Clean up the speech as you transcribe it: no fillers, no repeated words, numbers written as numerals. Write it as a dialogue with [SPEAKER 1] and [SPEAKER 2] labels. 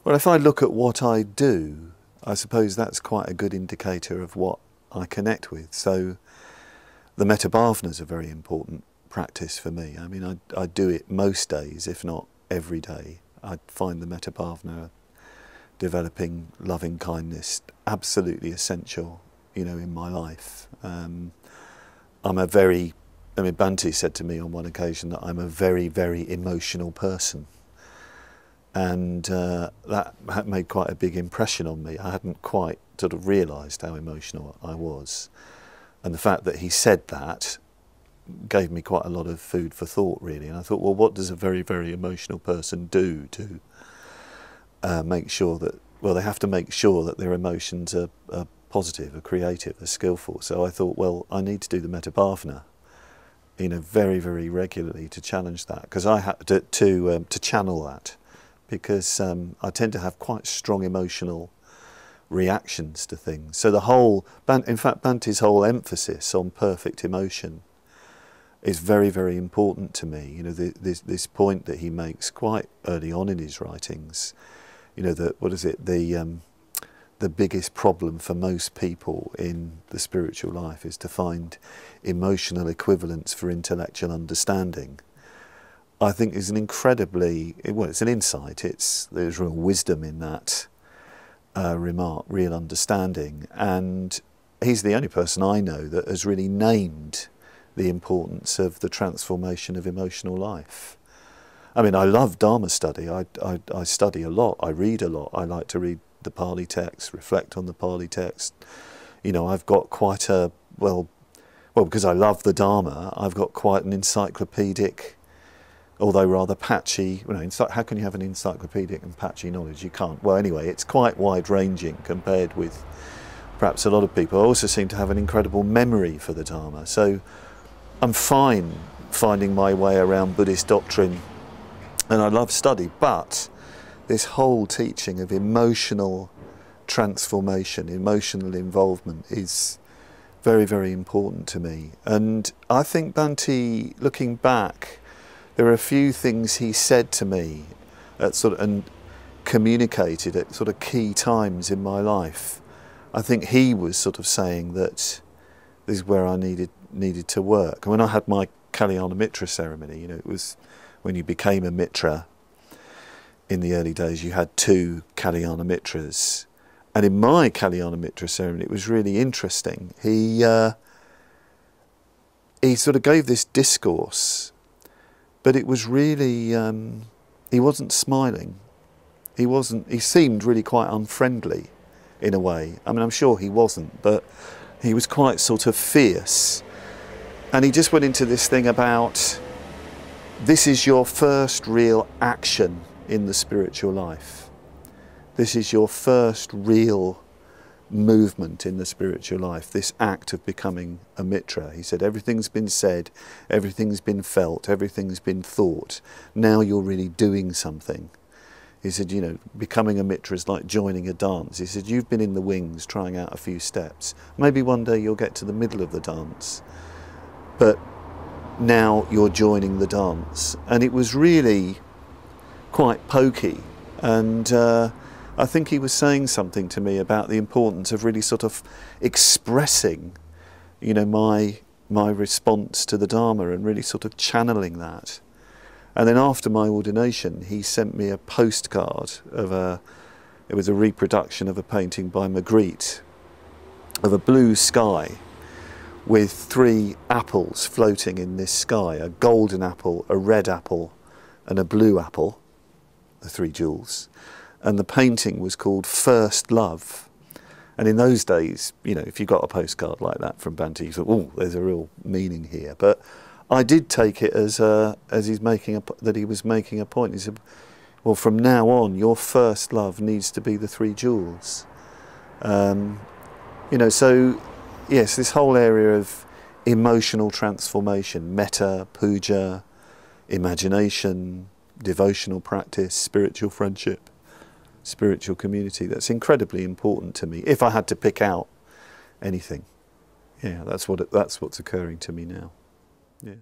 [SPEAKER 1] Well, if I look at what I do, I suppose that's quite a good indicator of what I connect with. So the Padmavajra is a very important practice for me. I mean, I do it most days, if not every day. I find the Padmavajra, developing loving kindness, absolutely essential, you know, in my life. I'm a very, I mean, Bhante said to me on one occasion that I'm a very, very emotional person. And that made quite a big impression on me. I hadn't quite sort of realised how emotional I was. And the fact that he said that gave me quite a lot of food for thought, really. And I thought, well, what does a very, very emotional person do to make sure that, well, they have to make sure that their emotions are positive, are creative, are skillful. So I thought, well, I need to do the Padmavajra, you know, very, very regularly to challenge that, because I had to channel that, because I tend to have quite strong emotional reactions to things. So the whole, in fact, Bhante's whole emphasis on perfect emotion is very, very important to me. You know, this point that he makes quite early on in his writings, you know, that, what is it, the biggest problem for most people in the spiritual life is to find emotional equivalents for intellectual understanding. I think is an incredibly, well, it's an insight, there's real wisdom in that remark, real understanding. And he's the only person I know that has really named the importance of the transformation of emotional life. I mean, I love Dharma study. I study a lot, I read a lot. I like to read the Pali text, reflect on the Pali text. You know, I've got quite a, well, because I love the Dharma, I've got quite an encyclopedic, although rather patchy, you know, how can you have an encyclopedic and patchy knowledge? You can't. Well, anyway, it's quite wide-ranging compared with perhaps a lot of people. I also seem to have an incredible memory for the Dharma. So I'm fine finding my way around Buddhist doctrine, and I love study, but this whole teaching of emotional transformation, emotional involvement is very, very important to me. And I think Bhante, looking back, there are a few things he said to me and communicated at sort of key times in my life. I think he was sort of saying that this is where I needed to work. And when I had my Kalyana Mitra ceremony, you know, it was when you became a Mitra in the early days, you had 2 Kalyana Mitras. And in my Kalyana Mitra ceremony, it was really interesting. He sort of gave this discourse, but it was really, he wasn't smiling. He seemed really quite unfriendly in a way. I mean, I'm sure he wasn't, but he was quite sort of fierce. And he just went into this thing about, this is your first real action in the spiritual life. This is your first real movement in the spiritual life, this act of becoming a Mitra. He said, everything's been said, everything's been felt, everything's been thought. Now you're really doing something. He said, you know, becoming a Mitra is like joining a dance. He said, you've been in the wings trying out a few steps. Maybe one day you'll get to the middle of the dance, but now you're joining the dance. And it was really quite pokey. And I think he was saying something to me about the importance of really sort of expressing, you know, my response to the Dharma and really sort of channeling that. And then after my ordination, he sent me a postcard of it was a reproduction of a painting by Magritte of a blue sky with 3 apples floating in this sky, a golden apple, a red apple and a blue apple, the 3 jewels. And the painting was called First Love. And in those days, you know, if you got a postcard like that from Bhante, you thought, oh, there's a real meaning here. But I did take it as he's making that he was making a point. He said, well, from now on, your first love needs to be the 3 jewels. You know, so yes, this whole area of emotional transformation, metta, puja, imagination, devotional practice, spiritual friendship, spiritual community, that's incredibly important to me. If I had to pick out anything, yeah, that's what's occurring to me now. Yeah.